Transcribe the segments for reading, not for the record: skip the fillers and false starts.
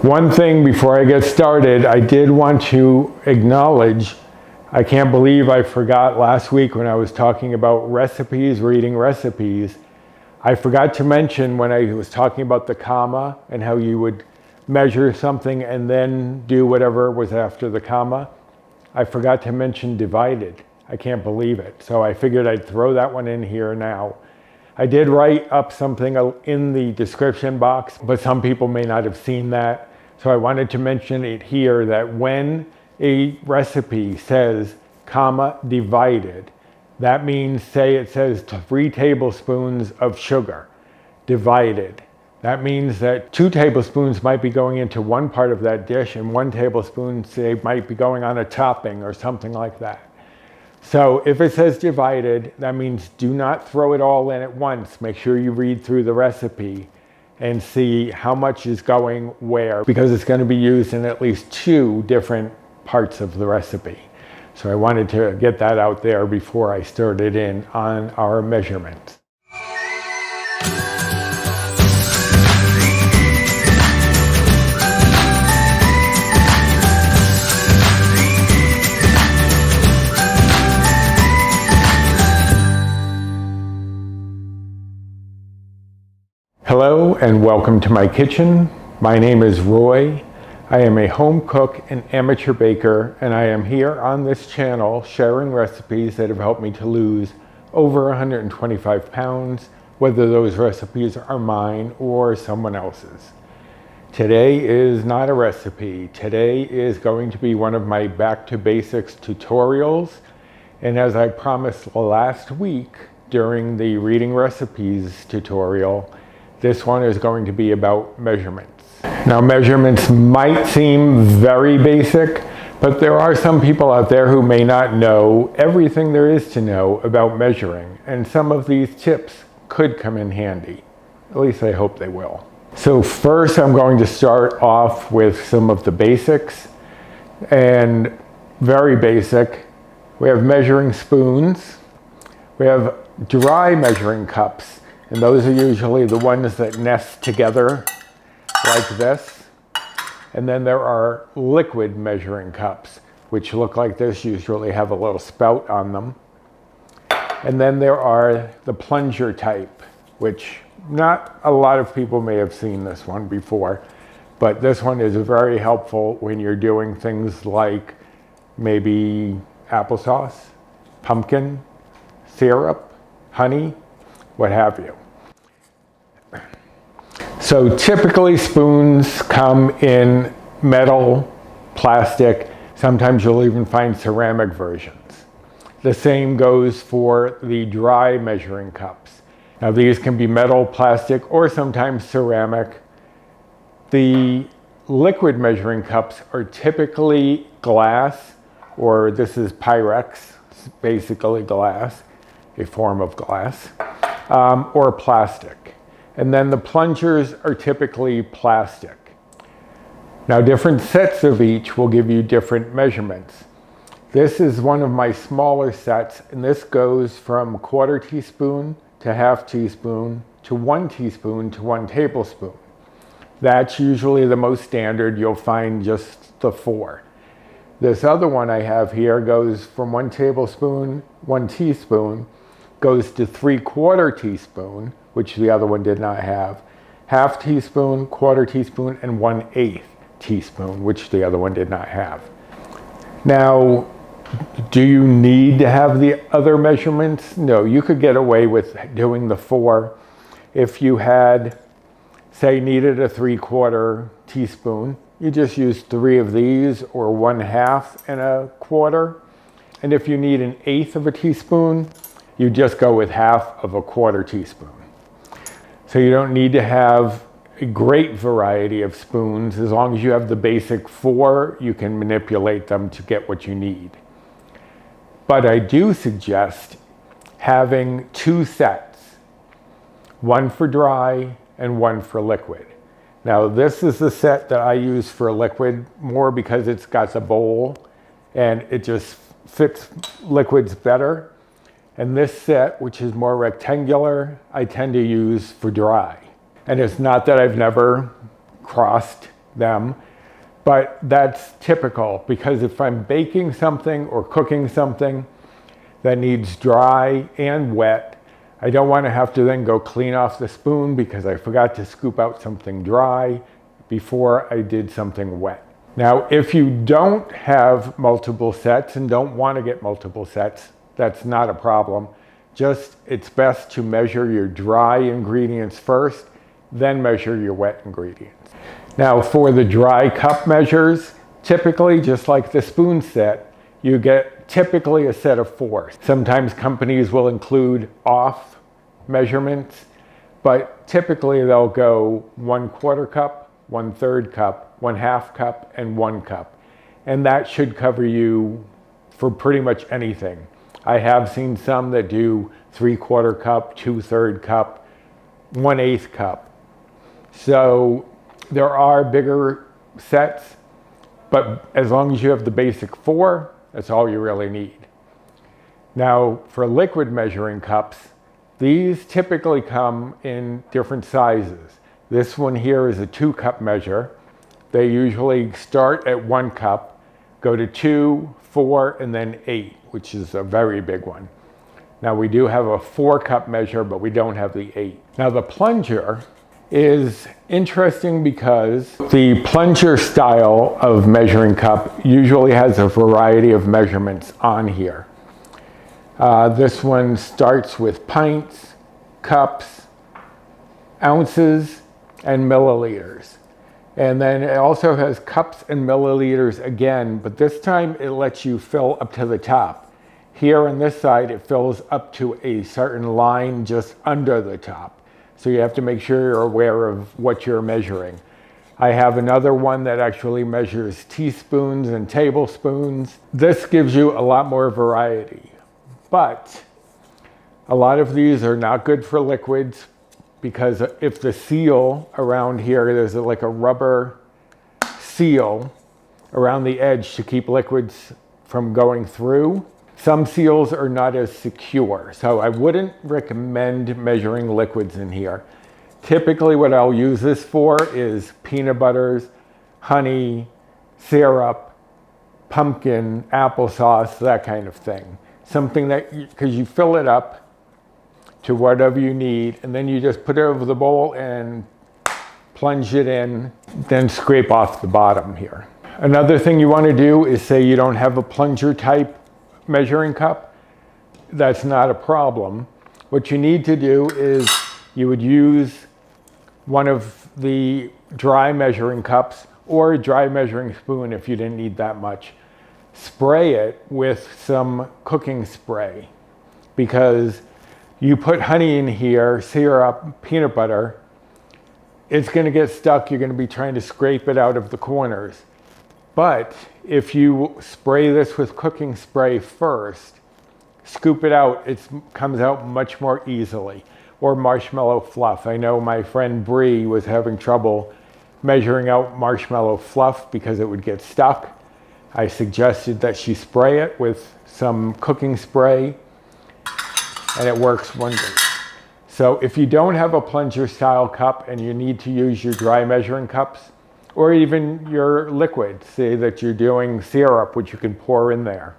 One thing before I get started, I did want to acknowledge, I can't believe I forgot last week when I was talking about recipes, reading recipes. I forgot to mention when I was talking about the comma and how you would measure something and then do whatever was after the comma. I forgot to mention divided. I can't believe it. So I figured I'd throw that one in here now. I did write up something in the description box, but some people may not have seen that. So I wanted to mention it here that when a recipe says comma divided, that means, say it says 3 tablespoons of sugar divided. That means that 2 tablespoons might be going into one part of that dish and 1 tablespoon, say, might be going on a topping or something like that. So if it says divided, that means do not throw it all in at once. Make sure you read through the recipe and see how much is going where, because it's going to be used in at least 2 different parts of the recipe. So I wanted to get that out there before I started in on our measurements. Hello and welcome to my kitchen. My name is Roy. I am a home cook and amateur baker, and I am here on this channel sharing recipes that have helped me to lose over 125 pounds, whether those recipes are mine or someone else's. Today is not a recipe. Today is going to be one of my back to basics tutorials. And as I promised last week during the reading recipes tutorial, this one is going to be about measurements. Now, measurements might seem very basic, but there are some people out there who may not know everything there is to know about measuring, and some of these tips could come in handy. At least I hope they will. So first, I'm going to start off with some of the basics, and very basic. We have measuring spoons. We have dry measuring cups. And those are usually the ones that nest together like this. And then there are liquid measuring cups, which look like this, usually have a little spout on them. And then there are the plunger type, which not a lot of people may have seen this one before, but this one is very helpful when you're doing things like maybe applesauce, pumpkin, syrup, honey, what have you. So typically spoons come in metal, plastic, sometimes you'll even find ceramic versions. The same goes for the dry measuring cups. Now these can be metal, plastic, or sometimes ceramic. The liquid measuring cups are typically glass, or this is Pyrex, basically glass, a form of glass, or plastic. And then the plungers are typically plastic. Now different sets of each will give you different measurements. This is one of my smaller sets, and this goes from 1/4 teaspoon to 1/2 teaspoon to 1 teaspoon to 1 tablespoon. That's usually the most standard. You'll find just the 4. This other one I have here goes from 1 tablespoon, 1 teaspoon, goes to 3/4 teaspoon, which the other one did not have, 1/2 teaspoon, 1/4 teaspoon, and 1/8 teaspoon, which the other one did not have. Now, do you need to have the other measurements? No, you could get away with doing the 4. If you had, say, needed a 3/4 teaspoon, you just use 3 of these, or 1/2 and 1/4. And if you need 1/8 of a teaspoon, you just go with 1/2 of a 1/4 teaspoon. So you don't need to have a great variety of spoons. As long as you have the basic 4, you can manipulate them to get what you need. But I do suggest having 2 sets, one for dry and one for liquid. Now this is the set that I use for liquid more because it's got a bowl and it just fits liquids better. And this set, which is more rectangular, I tend to use for dry. And it's not that I've never crossed them, but that's typical because if I'm baking something or cooking something that needs dry and wet, I don't want to have to then go clean off the spoon because I forgot to scoop out something dry before I did something wet. Now, if you don't have multiple sets and don't want to get multiple sets, that's not a problem. Just, it's best to measure your dry ingredients first, then measure your wet ingredients. Now, for the dry cup measures, typically, just like the spoon set, you get typically a set of 4. Sometimes companies will include off measurements, but typically they'll go 1/4 cup, 1/3 cup, 1/2 cup, and 1 cup. And that should cover you for pretty much anything. I have seen some that do 3/4 cup, 2/3 cup, 1/8 cup. So there are bigger sets, but as long as you have the basic 4, that's all you really need. Now, for liquid measuring cups, these typically come in different sizes. This one here is a 2-cup measure. They usually start at 1 cup, go to 2, 4, and then 8, which is a very big one. Now, we do have a 4-cup measure, but we don't have the 8. Now, the plunger is interesting because the plunger style of measuring cup usually has a variety of measurements on here. This one starts with pints, cups, ounces, and milliliters. And then it also has cups and milliliters again, but this time it lets you fill up to the top. Here on this side, it fills up to a certain line just under the top. So you have to make sure you're aware of what you're measuring. I have another one that actually measures teaspoons and tablespoons. This gives you a lot more variety, but a lot of these are not good for liquids because if the seal around here, there's like a rubber seal around the edge to keep liquids from going through. Some seals are not as secure, so I wouldn't recommend measuring liquids in here. Typically what I'll use this for is peanut butters, honey, syrup, pumpkin, applesauce, that kind of thing. Something that, because you fill it up to whatever you need, and then you just put it over the bowl and plunge it in, then scrape off the bottom here. Another thing you want to do is say you don't have a plunger type measuring cup. That's not a problem. What you need to do is you would use one of the dry measuring cups or a dry measuring spoon if you didn't need that much. Spray it with some cooking spray because you put honey in here, syrup, peanut butter, it's going to get stuck. You're going to be trying to scrape it out of the corners. But if you spray this with cooking spray first, scoop it out, it comes out much more easily. Or marshmallow fluff. I know my friend Bree was having trouble measuring out marshmallow fluff because it would get stuck. I suggested that she spray it with some cooking spray, and it works wonders. So if you don't have a plunger style cup and you need to use your dry measuring cups, or even your liquid, say that you're doing syrup, which you can pour in there,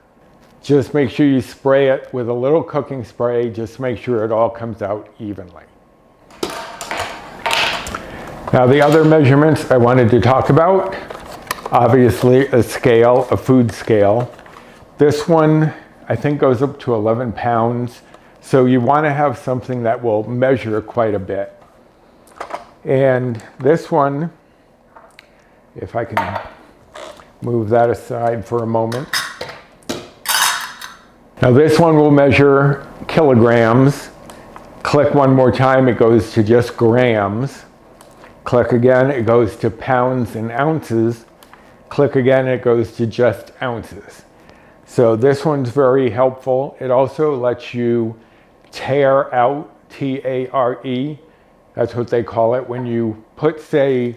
just make sure you spray it with a little cooking spray. Just make sure it all comes out evenly. Now the other measurements I wanted to talk about, obviously a scale, a food scale. This one I think goes up to 11 pounds. So you want to have something that will measure quite a bit. And this one, if I can move that aside for a moment. Now this one will measure kilograms. Click one more time, it goes to just grams. Click again, it goes to pounds and ounces. Click again, it goes to just ounces. So this one's very helpful. It also lets you tare out, T-A-R-E. That's what they call it. When you put, say,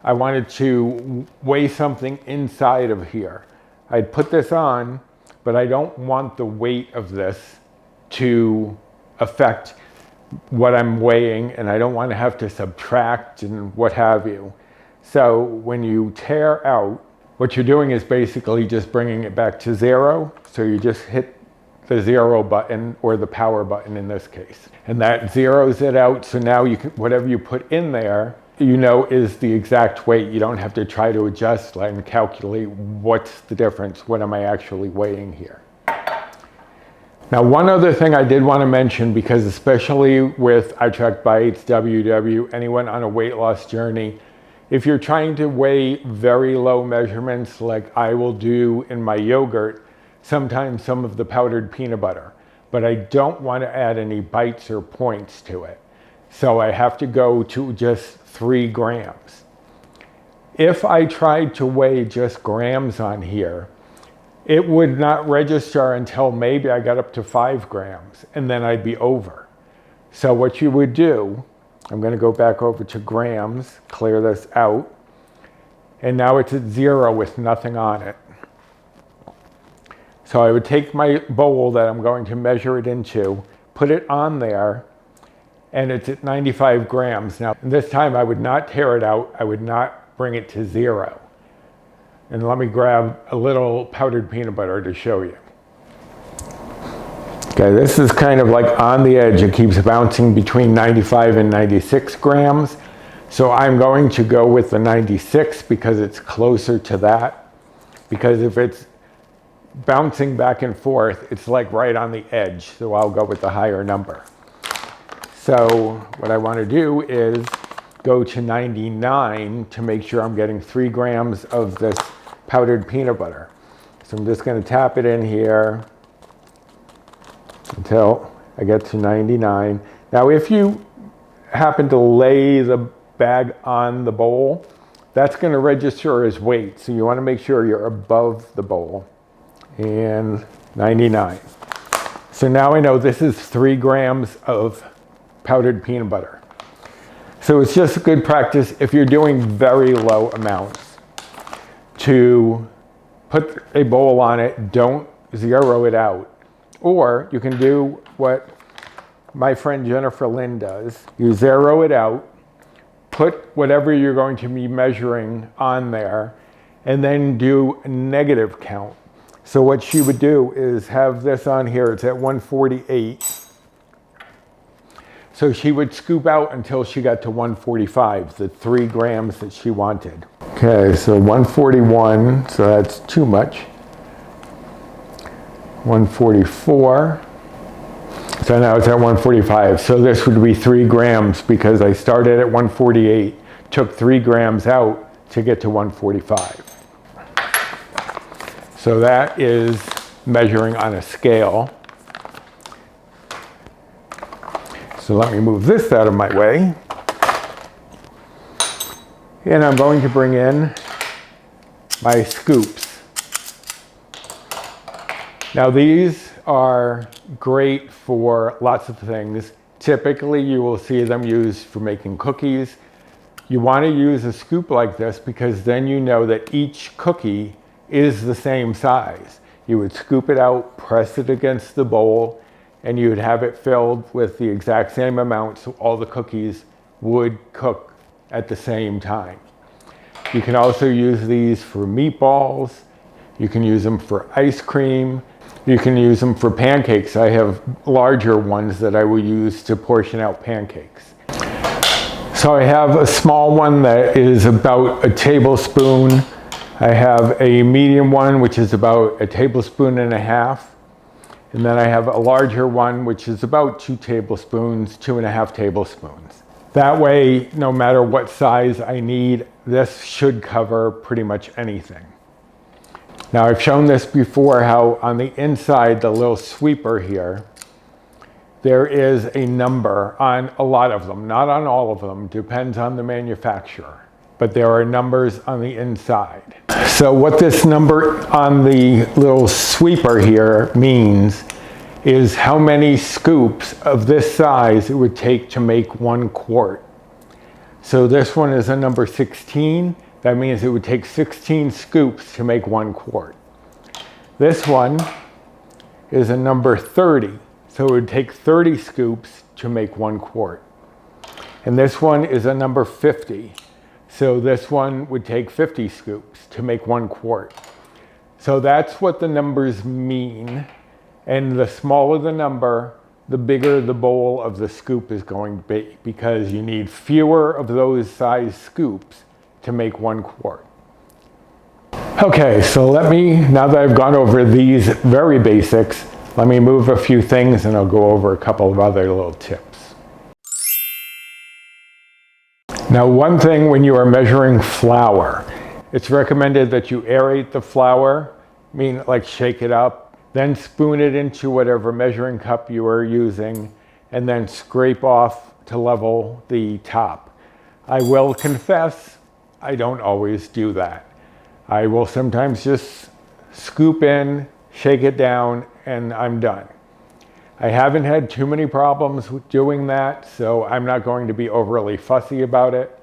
I wanted to weigh something inside of here. I'd put this on, but I don't want the weight of this to affect what I'm weighing, and I don't want to have to subtract and what have you. So when you tear out, what you're doing is basically just bringing it back to 0. So you just hit the 0 button, or the power button in this case. And that zeroes it out, so now you can, whatever you put in there, you know is the exact weight. You don't have to try to adjust and calculate what's the difference, what am I actually weighing here. Now, one other thing I did want to mention, because especially with I Track Bites, WW, anyone on a weight loss journey, if you're trying to weigh very low measurements like I will do in my yogurt, sometimes some of the powdered peanut butter, but I don't want to add any bites or points to it. So I have to go to just 3 grams. If I tried to weigh just grams on here, it would not register until maybe I got up to 5 grams, and then I'd be over. So what you would do, I'm going to go back over to grams, clear this out, and now it's at 0 with nothing on it. So I would take my bowl that I'm going to measure it into, put it on there, and it's at 95 grams. Now, this time I would not tear it out. I would not bring it to 0. And let me grab a little powdered peanut butter to show you. Okay, this is kind of like on the edge. It keeps bouncing between 95 and 96 grams. So I'm going to go with the 96 because it's closer to that. Because if it's bouncing back and forth, it's like right on the edge. So I'll go with the higher number. So what I want to do is go to 99 to make sure I'm getting 3 grams of this powdered peanut butter. So I'm just going to tap it in here until I get to 99. Now, if you happen to lay the bag on the bowl, that's going to register as weight. So you want to make sure you're above the bowl. And 99. So now I know this is 3 grams of powdered peanut butter. So it's just good practice if you're doing very low amounts to put a bowl on it, don't zero it out. Or you can do what my friend Jennifer Lynn does. You zero it out, put whatever you're going to be measuring on there, and then do a negative count. So what she would do is have this on here, it's at 148. So she would scoop out until she got to 145, the 3 grams that she wanted. Okay, so 141, so that's too much. 144. So now it's at 145. So this would be 3 grams because I started at 148, took 3 grams out to get to 145. So that is measuring on a scale. So let me move this out of my way. And I'm going to bring in my scoops. Now these are great for lots of things. Typically you will see them used for making cookies. You want to use a scoop like this because then you know that each cookie is the same size. You would scoop it out, press it against the bowl, and you would have it filled with the exact same amount so all the cookies would cook at the same time. You can also use these for meatballs. You can use them for ice cream. You can use them for pancakes. I have larger ones that I will use to portion out pancakes. So I have a small one that is about a tablespoon. I have a medium one, which is about a tablespoon and a half. And then I have a larger one, which is about 2 tablespoons, 2.5 tablespoons. That way, no matter what size I need, this should cover pretty much anything. Now I've shown this before, how on the inside, the little sweeper here, there is a number on a lot of them, not on all of them, depends on the manufacturer. But there are numbers on the inside. So what this number on the little sweeper here means is how many scoops of this size it would take to make 1 quart. So this one is a number 16. That means it would take 16 scoops to make 1 quart. This one is a number 30. So it would take 30 scoops to make 1 quart. And this one is a number 50. So this one would take 50 scoops to make 1 quart. So that's what the numbers mean. And the smaller the number, the bigger the bowl of the scoop is going to be, because you need fewer of those size scoops to make 1 quart. Okay, so now that I've gone over these very basics, let me move a few things and I'll go over a couple of other little tips. Now, one thing when you are measuring flour, it's recommended that you aerate the flour, like shake it up, then spoon it into whatever measuring cup you are using, and then scrape off to level the top. I will confess, I don't always do that. I will sometimes just scoop in, shake it down, and I'm done. I haven't had too many problems with doing that, so I'm not going to be overly fussy about it.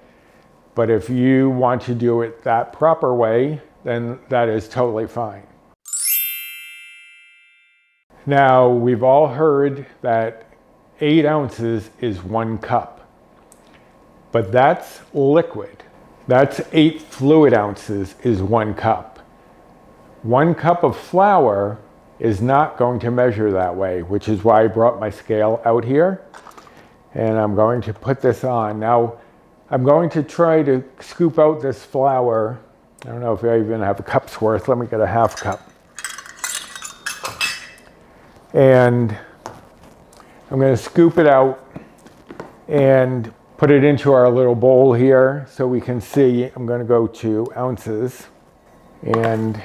But if you want to do it that proper way, then that is totally fine. Now, we've all heard that 8 ounces is 1 cup, but that's liquid. That's 8 fluid ounces is 1 cup. 1 cup of flour is not going to measure that way, which is why I brought my scale out here. And I'm going to put this on. Now, I'm going to try to scoop out this flour. I don't know if I even have a cup's worth. Let me get a half cup. And I'm going to scoop it out and put it into our little bowl here so we can see. I'm going to go to ounces and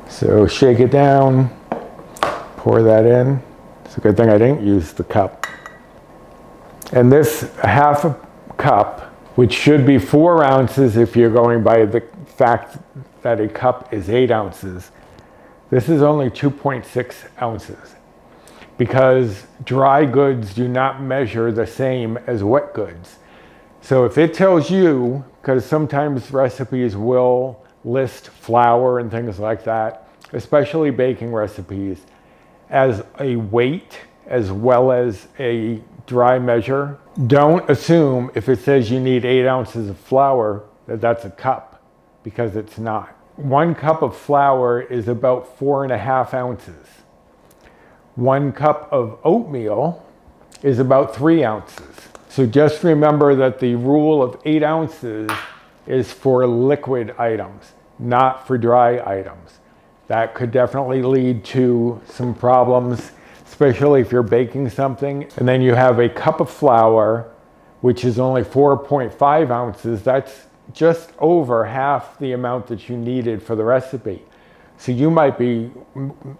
so shake it down, pour that in. It's a good thing I didn't use the cup. And this half a cup, which should be 4 ounces if you're going by the fact that a cup is 8 ounces, this is only 2.6 ounces, because dry goods do not measure the same as wet goods. So if it tells you, because sometimes recipes will list flour and things like that, especially baking recipes, as a weight as well as a dry measure, don't assume if it says you need 8 ounces of flour that that's a cup, because it's not. 1 cup of flour is about 4.5 ounces. 1 cup of oatmeal is about 3 ounces. So just remember that the rule of 8 ounces is for liquid items, not for dry items. That could definitely lead to some problems, especially if you're baking something and then you have a cup of flour, which is only 4.5 ounces. That's just over half the amount that you needed for the recipe. So you might be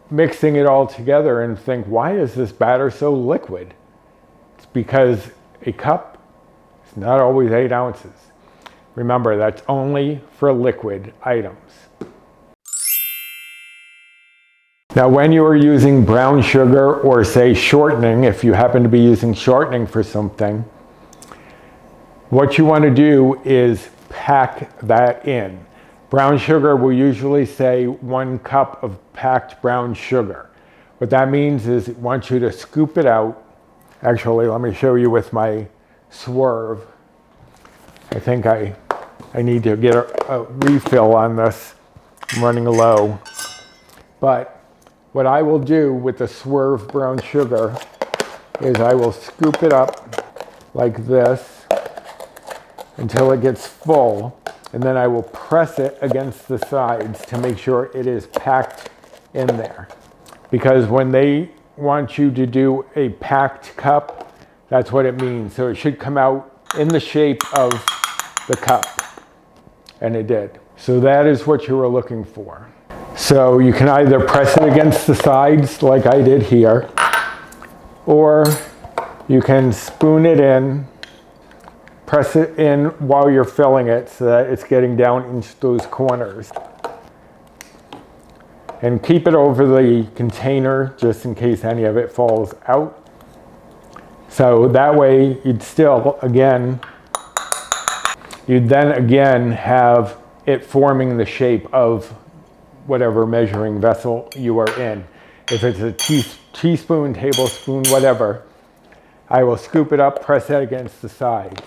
mixing it all together and think, why is this batter so liquid? It's because a cup is not always 8 ounces. Remember, that's only for liquid items. Now, when you are using brown sugar or say shortening, if you happen to be using shortening for something, what you want to do is pack that in. Brown sugar will usually say 1 cup of packed brown sugar. What that means is it wants you to scoop it out. Actually, let me show you with my swerve. I think I need to get a refill on this. I'm running low. But what I will do with the swerve brown sugar is I will scoop it up like this until it gets full, and then I will press it against the sides to make sure it is packed in there. Because when they want you to do a packed cup, that's what it means. So it should come out in the shape of the cup, and it did. So that is what you were looking for. So you can either press it against the sides like I did here, or you can spoon it in, press it in while you're filling it so that it's getting down into those corners. And keep it over the container just in case any of it falls out. So that way you'd then again have it forming the shape of whatever measuring vessel you are in. If it's a teaspoon, tablespoon, whatever, I will scoop it up, press it against the sides.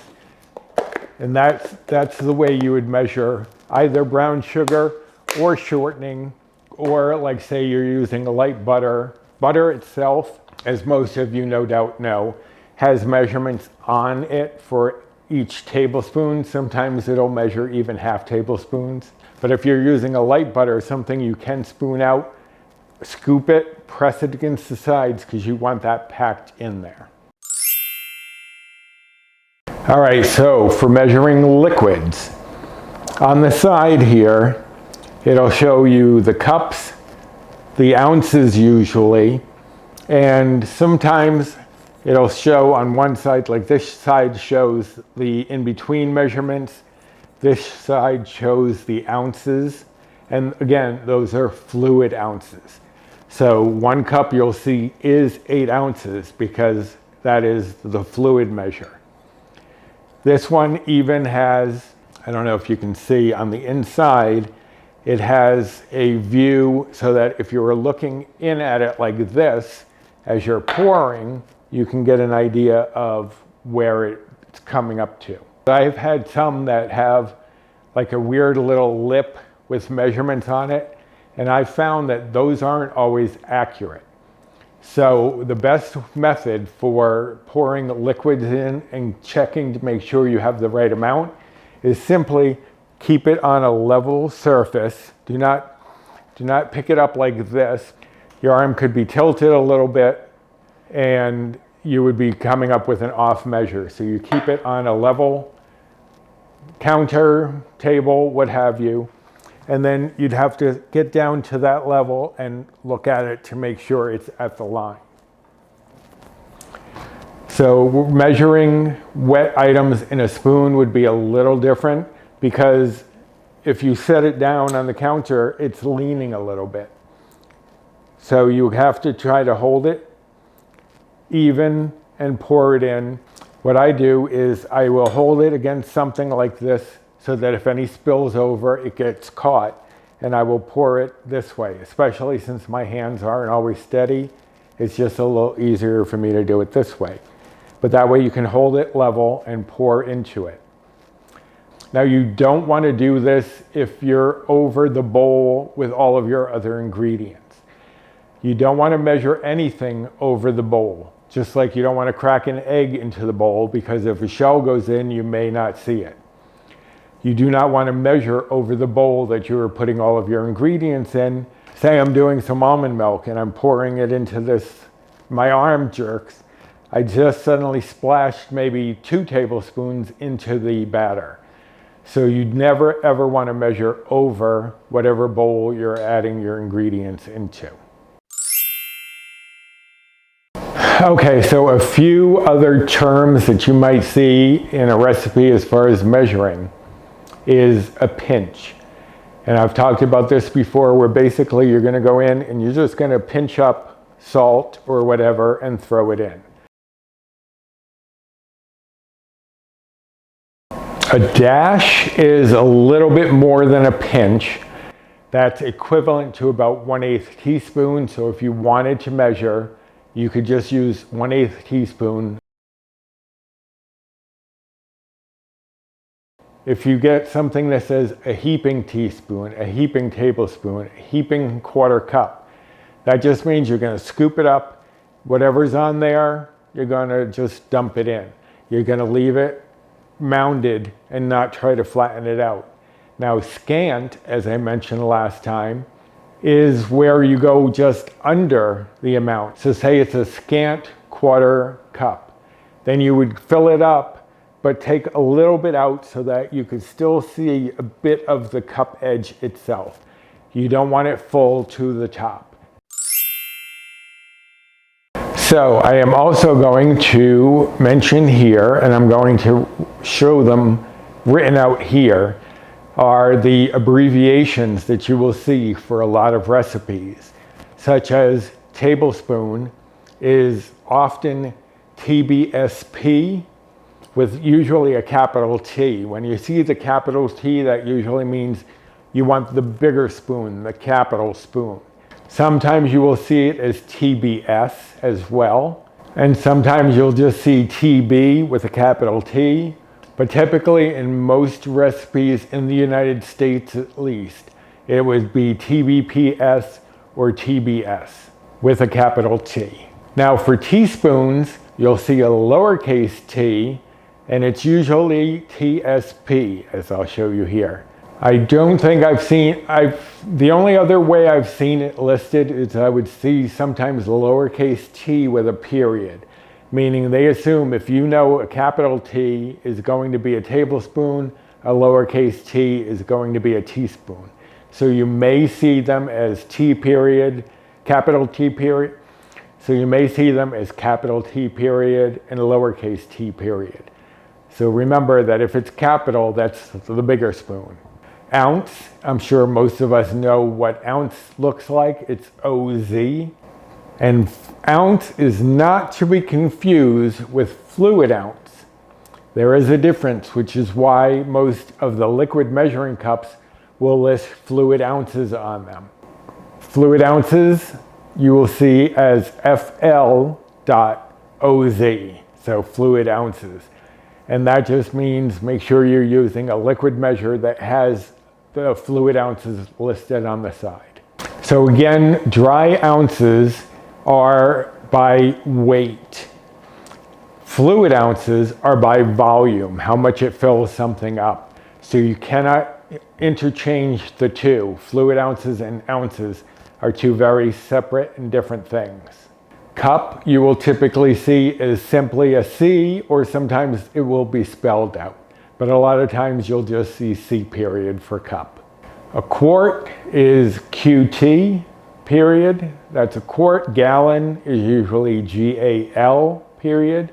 And that's the way you would measure either brown sugar or shortening, or like say you're using a light butter. Butter itself, as most of you no doubt know, has measurements on it for each tablespoon. Sometimes it'll measure even half tablespoons. But if you're using a light butter, something you can spoon out, scoop it, press it against the sides because you want that packed in there. All right, so for measuring liquids, on the side here, it'll show you the cups, the ounces usually, and sometimes it'll show on one side, like this side shows the in-between measurements, this side shows the ounces, and again, those are fluid ounces. So 1 cup you'll see is 8 ounces because that is the fluid measure. This one even has, I don't know if you can see on the inside, it has a view so that if you were looking in at it like this, as you're pouring, you can get an idea of where it's coming up to. I've had some that have like a weird little lip with measurements on it, and I found that those aren't always accurate. So the best method for pouring liquids in and checking to make sure you have the right amount is simply keep it on a level surface. Do not pick it up like this. Your arm could be tilted a little bit and you would be coming up with an off measure. So you keep it on a level counter, table, what have you, and then you'd have to get down to that level and look at it to make sure it's at the line. So measuring wet items in a spoon would be a little different because if you set it down on the counter, it's leaning a little bit. So you have to try to hold it even and pour it in. What I do is I will hold it against something like this so that if any spills over, it gets caught, and I will pour it this way, especially since my hands aren't always steady. It's just a little easier for me to do it this way. But that way you can hold it level and pour into it. Now you don't want to do this if you're over the bowl with all of your other ingredients. You don't want to measure anything over the bowl. Just like you don't want to crack an egg into the bowl because if a shell goes in, you may not see it. You do not want to measure over the bowl that you are putting all of your ingredients in. Say I'm doing some almond milk and I'm pouring it into this, my arm jerks. I just suddenly splashed maybe 2 tablespoons into the batter. So you'd never ever want to measure over whatever bowl you're adding your ingredients into. Okay, so a few other terms that you might see in a recipe as far as measuring is a pinch. And I've talked about this before where basically you're going to go in and you're just going to pinch up salt or whatever and throw it in. A dash is a little bit more than a pinch. That's equivalent to about 1/8 teaspoon. So if you wanted to measure, you could just use 1/8 teaspoon. If you get something that says a heaping teaspoon, a heaping tablespoon, a heaping 1/4 cup, that just means you're going to scoop it up. Whatever's on there, you're going to just dump it in. You're going to leave it mounded and not try to flatten it out. Now scant, as I mentioned last time, is where you go just under the amount. So say it's a scant 1/4 cup. Then you would fill it up, but take a little bit out so that you could still see a bit of the cup edge itself. You don't want it full to the top. So I am also going to mention here, and I'm going to show them written out here, are the abbreviations that you will see for a lot of recipes, such as tablespoon is often TBSP with usually a capital T. When you see the capital T, that usually means you want the bigger spoon, the capital spoon. Sometimes you will see it as TBS as well. And sometimes you'll just see TB with a capital T, but typically in most recipes in the United States at least, it would be TBPS or TBS with a capital T. Now for teaspoons, you'll see a lowercase t, and it's usually TSP, as I'll show you here. I don't think the only other way I've seen it listed is I would see sometimes lowercase t with a period, meaning they assume if you know a capital T is going to be a tablespoon, a lowercase t is going to be a teaspoon. So you may see them as T period, capital T period. So you may see them as capital T period and lowercase t period. So remember that if it's capital, that's the bigger spoon. Ounce, I'm sure most of us know what ounce looks like. It's OZ. And ounce is not to be confused with fluid ounce. There is a difference, which is why most of the liquid measuring cups will list fluid ounces on them. Fluid ounces you will see as FL.OZ, so fluid ounces. And that just means make sure you're using a liquid measure that has the fluid ounces listed on the side. So again, dry ounces are by weight. Fluid ounces are by volume, how much it fills something up. So you cannot interchange the two. Fluid ounces and ounces are two very separate and different things. Cup you will typically see is simply a C, or sometimes it will be spelled out. But a lot of times you'll just see C period for cup. A quart is QT period. That's a quart. Gallon is usually GAL period.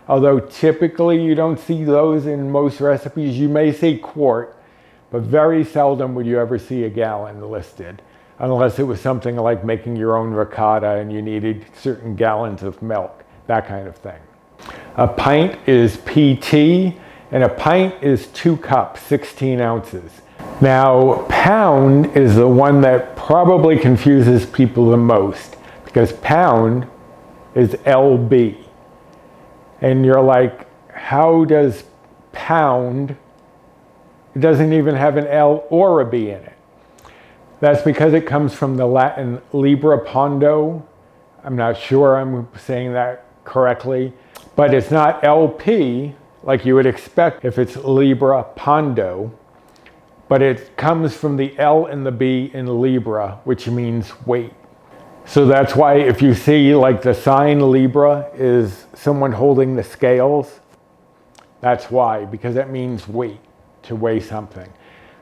Although typically you don't see those in most recipes. You may see quart, but very seldom would you ever see a gallon listed, unless it was something like making your own ricotta and you needed certain gallons of milk, that kind of thing. A pint is PT, and a pint is 2 cups, 16 ounces. Now, pound is the one that probably confuses people the most, because pound is LB. And you're like, how does pound, it doesn't even have an L or a B in it. That's because it comes from the Latin libra pondo. I'm not sure I'm saying that correctly, but it's not LP like you would expect if it's libra pondo, but it comes from the L and the B in libra, which means weight. So that's why if you see like the sign Libra is someone holding the scales, that's why, because that means weight, to weigh something.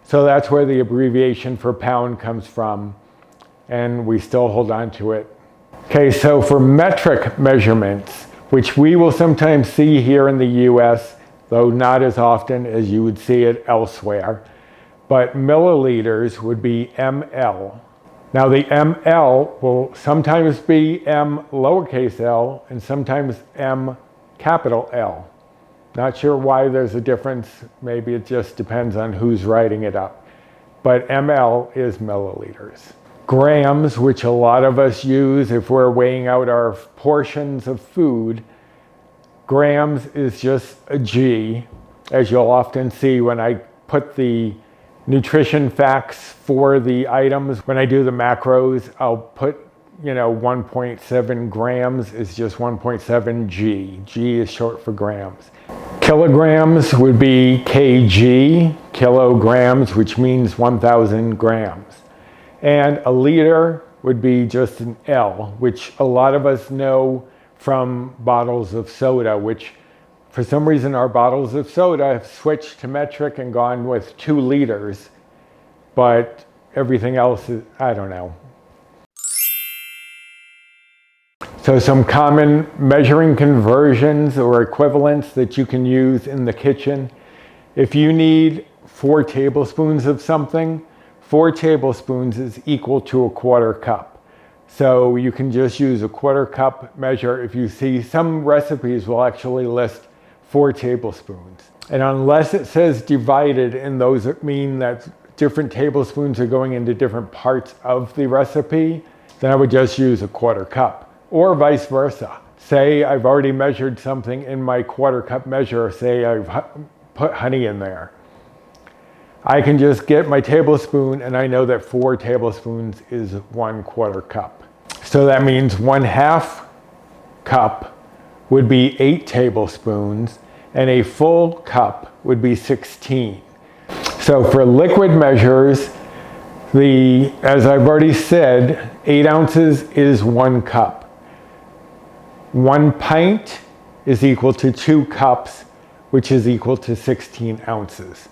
So that's where the abbreviation for pound comes from, and we still hold on to it. Okay, so for metric measurements, which we will sometimes see here in the US, though not as often as you would see it elsewhere, but milliliters would be ml. Now the ml will sometimes be m lowercase l and sometimes m capital L. Not sure why there's a difference. Maybe it just depends on who's writing it up. But ml is milliliters. Grams, which a lot of us use if we're weighing out our portions of food, grams is just a G, as you'll often see when I put the nutrition facts for the items. When I do the macros, I'll put, 1.7 grams is just 1.7 G. G is short for grams. Kilograms would be kg, kilograms, which means 1,000 grams. And a liter would be just an L, which a lot of us know from bottles of soda, which for some reason our bottles of soda have switched to metric and gone with 2 liters, but everything else is, I don't know. So some common measuring conversions or equivalents that you can use in the kitchen. If you need 4 tablespoons of something, 4 tablespoons is equal to a 1/4 cup. So you can just use a 1/4 cup measure. If you see some recipes will actually list 4 tablespoons. And unless it says divided, and those mean that different tablespoons are going into different parts of the recipe, then I would just use a 1/4 cup, or vice versa. Say I've already measured something in my quarter cup measure, say I've put honey in there. I can just get my tablespoon and I know that 4 tablespoons is 1/4 cup. So that means 1/2 cup would be 8 tablespoons and a full cup would be 16. So for liquid measures, as I've already said, 8 ounces is 1 cup. 1 pint is equal to 2 cups, which is equal to 16 ounces.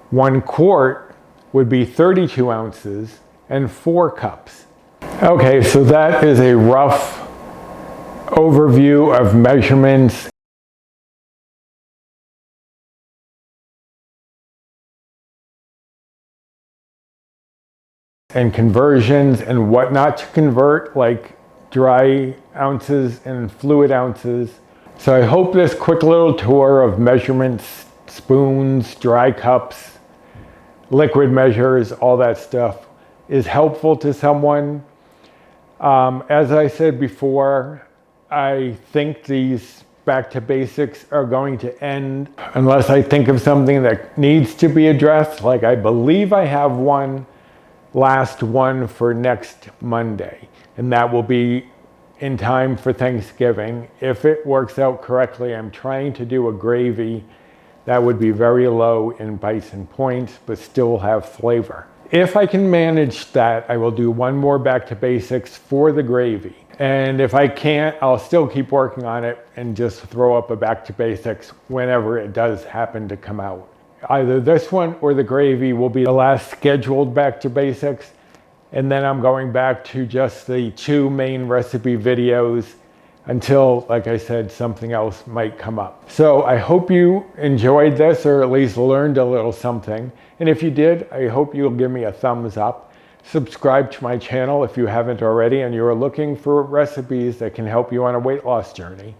1 quart would be 32 ounces and 4 cups. Okay, so that is a rough overview of measurements and conversions and what not to convert, like dry ounces and fluid ounces. So I hope this quick little tour of measurements, spoons, dry cups, liquid measures, all that stuff is helpful to someone. As I said before, I think these back to basics are going to end unless I think of something that needs to be addressed. Like I believe I have last one for next Monday, and that will be in time for Thanksgiving. If it works out correctly, I'm trying to do a gravy that would be very low in bison points, but still have flavor. If I can manage that, I will do one more back to basics for the gravy. And if I can't, I'll still keep working on it and just throw up a back to basics whenever it does happen to come out. Either this one or the gravy will be the last scheduled back to basics. And then I'm going back to just the 2 main recipe videos until, like I said, something else might come up. So I hope you enjoyed this, or at least learned a little something. And if you did, I hope you'll give me a thumbs up. Subscribe to my channel if you haven't already and you're looking for recipes that can help you on a weight loss journey.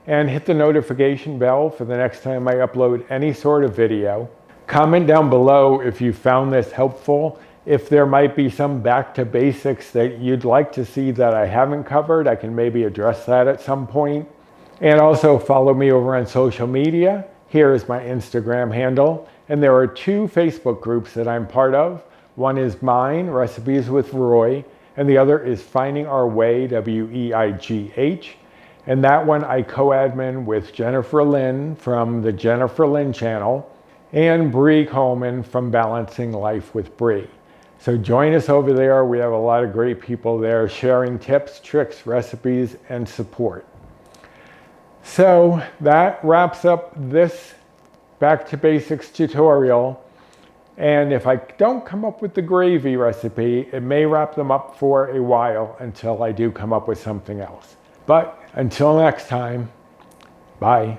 And hit the notification bell for the next time I upload any sort of video. Comment down below if you found this helpful. If there might be some back to basics that you'd like to see that I haven't covered, I can maybe address that at some point. And also follow me over on social media. Here is my Instagram handle. And there are 2 Facebook groups that I'm part of. One is mine, Recipes with Roy, and the other is Finding Our Way, WEIGH. And that one I co-admin with Jennifer Lynn from the Jennifer Lynn channel and Bree Coleman from Balancing Life with Bree. So join us over there. We have a lot of great people there sharing tips, tricks, recipes, and support. So that wraps up this back to basics tutorial. And if I don't come up with the gravy recipe, it may wrap them up for a while until I do come up with something else. But until next time, bye.